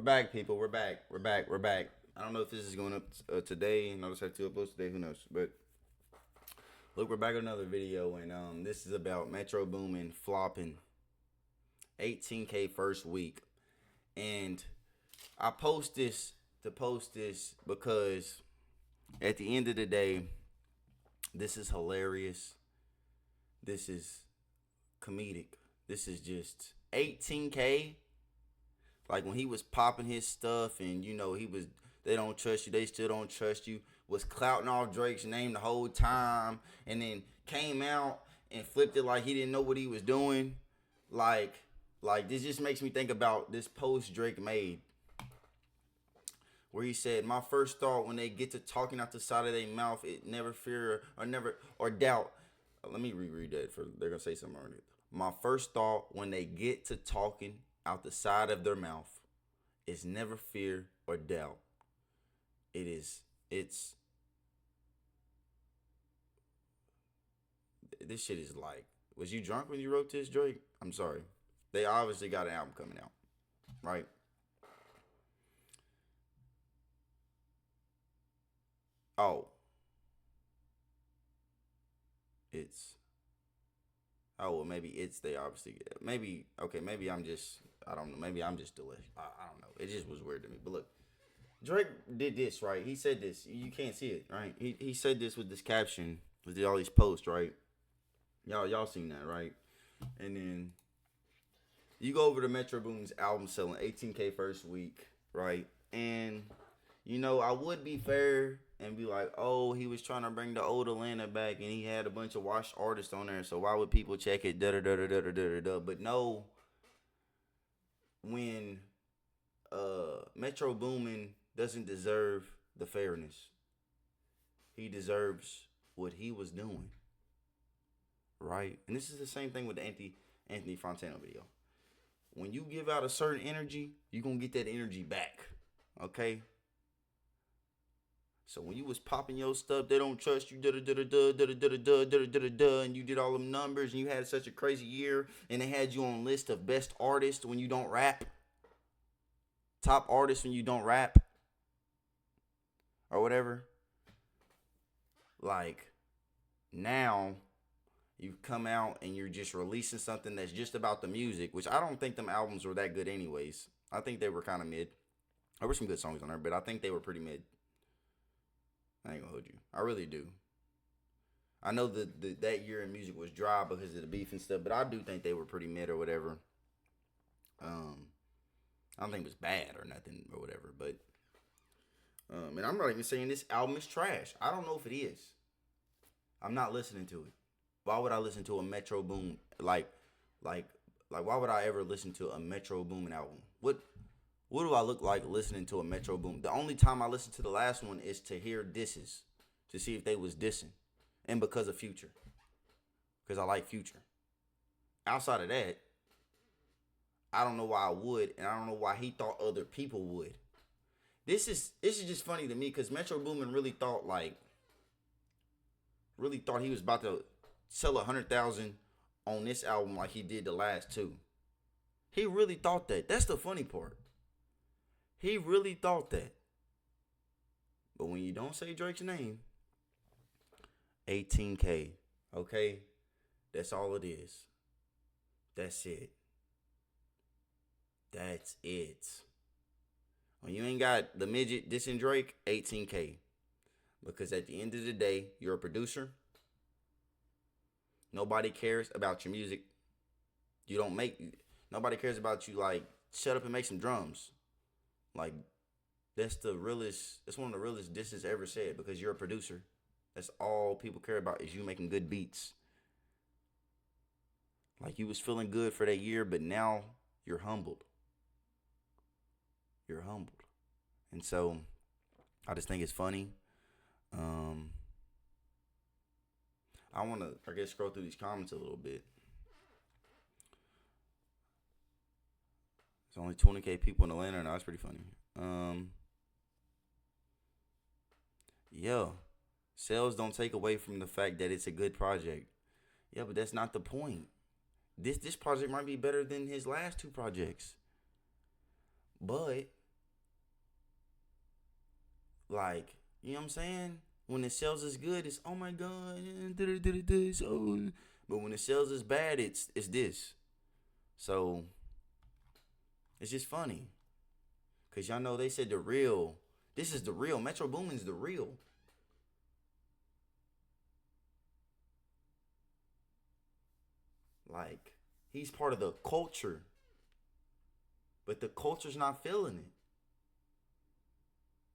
We're back, people. We're back. We're back. We're back. I don't know if this is going up today. I notice I have two uploads today. Who knows? But look, we're back with another video, and this is about Metro Boomin flopping 18K first week. And I post this because at the end of the day, this is hilarious. This is comedic. This is just 18K. Like when he was popping his stuff and they don't trust you, they still don't trust you, was clouting off Drake's name the whole time, and then came out and flipped it like he didn't know what he was doing. Like this just makes me think about this post Drake made where he said, "My first thought when they get to talking out the side of their mouth, it never fear or doubt." Let me reread that for they're gonna say something on it. My first thought when they get to talking out the side of their mouth is never fear or doubt. It's this shit is like, was you drunk when you wrote this, Drake? I'm sorry. They obviously got an album coming out, right? Oh, it's well, maybe it's they obviously maybe okay, maybe I'm just I don't know, maybe I'm just delicious. I don't know. It just was weird to me. But look, Drake did this, right? He said this. You can't see it, right? He said this with this caption, with all these posts, right? Y'all seen that, right? And then you go over to Metro Boomin's album selling 18K first week, right? And I would be fair and be like, oh, he was trying to bring the old Atlanta back, and he had a bunch of washed artists on there, so why would people check it? Da da da da da da da da. But no, when Metro Boomin doesn't deserve the fairness, he deserves what he was doing, right? And this is the same thing with the Anthony Fontana video. When you give out a certain energy, you're gonna get that energy back, okay? So when you was popping your stuff, they don't trust you, and you did all them numbers, and you had such a crazy year, and they had you on list of best artists when you don't rap, top artists when you don't rap, or whatever. Like, now you come out and you're just releasing something that's just about the music, which I don't think them albums were that good anyways. I think they were kind of mid. There were some good songs on there, but I think they were pretty mid. I ain't gonna hold you. I really do. I know that year in music was dry because of the beef and stuff, but I do think they were pretty mid or whatever. I don't think it was bad or nothing or whatever, but and I'm not even saying this album is trash. I don't know if it is. I'm not listening to it. Why would I listen to a Metro Boomin like why would I ever listen to a Metro Boomin album? What do I look like listening to a Metro Boomin? The only time I listened to the last one is to hear disses, to see if they was dissing, and because of Future, because I like Future. Outside of that, I don't know why I would, and I don't know why he thought other people would. This is just funny to me because Metro Boomin really thought he was about to sell 100,000 on this album like he did the last two. He really thought that. That's the funny part. He really thought that. But when you don't say Drake's name, 18K, okay? That's all it is. That's it. That's it. When you ain't got the midget dissing Drake, 18K. Because at the end of the day, you're a producer. Nobody cares about your music. Nobody cares about you, like, shut up and make some drums. Like, that's one of the realest disses ever said, because you're a producer. That's all people care about is you making good beats. Like, you was feeling good for that year, but now you're humbled. You're humbled. And so, I just think it's funny. I want to, scroll through these comments a little bit. There's only 20K people in Atlanta now. That's pretty funny. Yeah. Sales don't take away from the fact that it's a good project. Yeah, but that's not the point. This project might be better than his last two projects. But Like, you know what I'm saying? When the sales is good, it's oh my god, so. But when the sales is bad, it's this. So it's just funny, cause y'all know they said the real. This is the real. Metro Boomin's the real. Like, he's part of the culture, but the culture's not feeling it.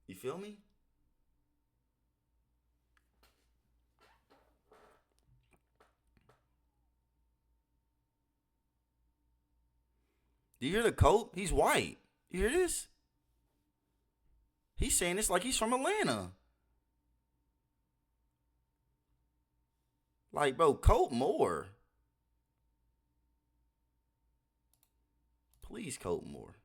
You feel me? Do you hear the coat? He's white. You hear this? He's saying this like he's from Atlanta. Like, bro, coat more. Please coat more.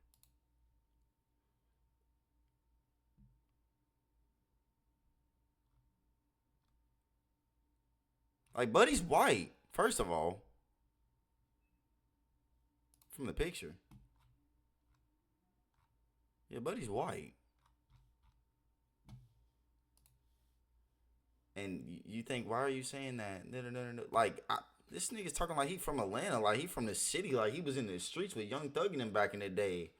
Like, Buddy's white, first of all, from the picture. Yeah, Buddy's white. And you think, why are you saying that? No, no, no, no, no. Like, this nigga's talking like he from Atlanta. Like, he from the city. Like, he was in the streets with Young Thug and them back in the day.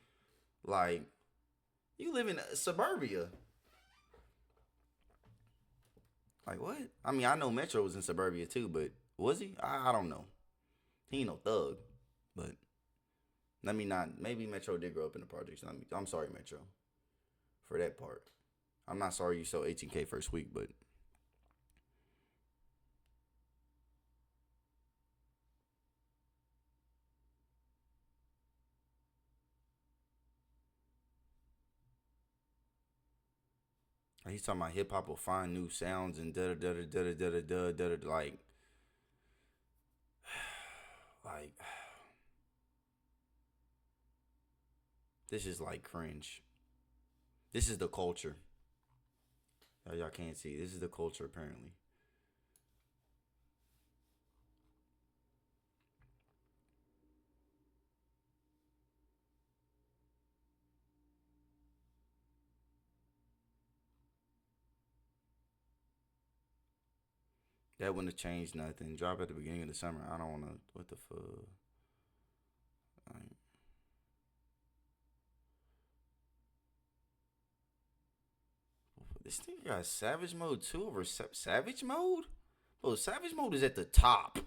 Like, you live in suburbia. Like, what? I mean, I know Metro was in suburbia too, but was he? I don't know. He ain't no thug. But let me not. Maybe Metro did grow up in the projects. I'm sorry, Metro, for that part. I'm not sorry you sold 18K first week, but he's talking about hip hop will find new sounds and da da da da da da da da da. Like this is like cringe. This is the culture. Y'all can't see. This is the culture apparently. That wouldn't have changed nothing. Drop at the beginning of the summer. I don't wanna. What the fuck? Like, this thing got Savage Mode 2 over Savage Mode? Bro, Savage Mode is at the top.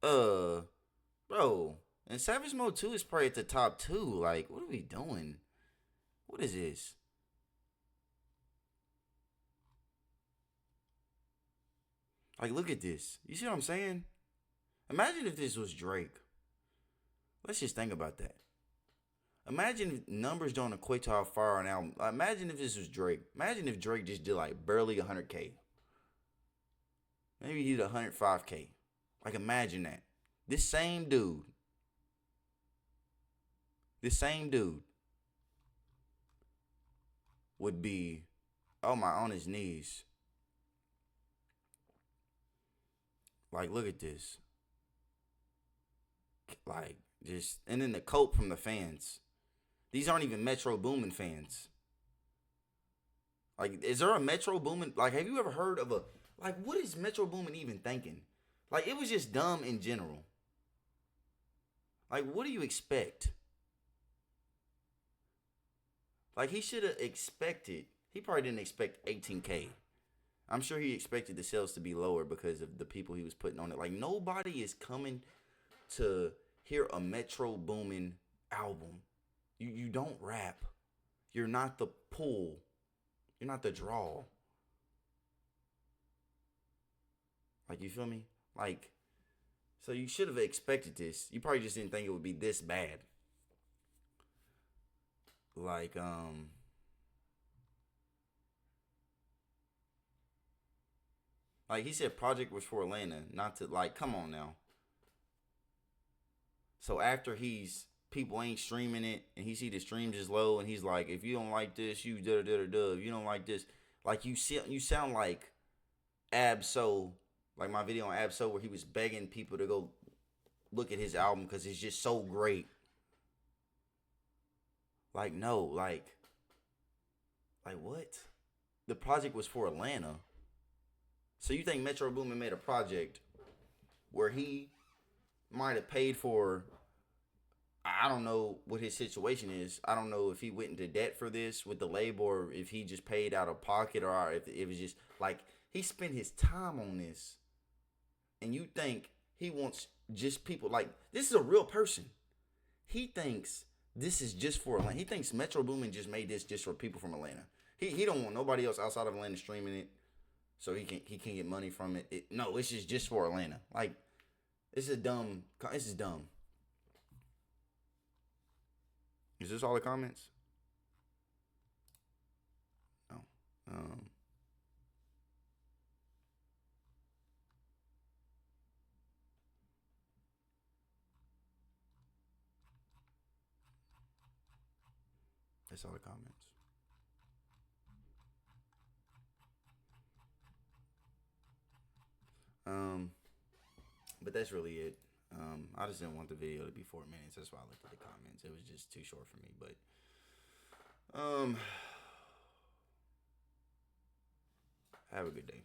Uh, bro. And Savage Mode 2 is probably at the top too. Like, what are we doing? What is this? Like, look at this. You see what I'm saying? Imagine if this was Drake. Let's just think about that. Imagine if numbers don't equate to how far an album. Imagine if this was Drake. Imagine if Drake just did like barely 100K. Maybe he did 105K. Like, imagine that. This same dude. This same dude would be, oh my, on his knees. Like, look at this. Like, just, and then the coat from the fans. These aren't even Metro Boomin fans. Like, is there a Metro Boomin? Like, have you ever heard of a, like, what is Metro Boomin even thinking? Like, it was just dumb in general. Like, what do you expect? Like, he should have expected, he probably didn't expect 18K. I'm sure he expected the sales to be lower because of the people he was putting on it. Like, nobody is coming to hear a Metro Boomin album. You don't rap. You're not the pull. You're not the draw. Like, you feel me? Like, so you should have expected this. You probably just didn't think it would be this bad. Like he said project was for Atlanta, not to, like, come on now. So after he's people ain't streaming it and he see the streams is low and he's like, if you don't like this, you da da da da. If you don't like this, like you sound like Absol, like my video on Absol where he was begging people to go look at his album because it's just so great. Like, no, like Like what? The project was for Atlanta. So you think Metro Boomin made a project where he might have paid for, I don't know what his situation is. I don't know if he went into debt for this with the label or if he just paid out of pocket or if it was just like he spent his time on this. And you think he wants just people like this is a real person. He thinks this is just for Atlanta. He thinks Metro Boomin just made this just for people from Atlanta. He don't want nobody else outside of Atlanta streaming it, so he can get money from it. No, it's just for Atlanta. Like this is dumb. This is dumb. Is this all the comments? No. Um. That's all the comments. Um. But that's really it. I just didn't want the video to be 4 minutes. That's why I looked at the comments. It was just too short for me. But have a good day.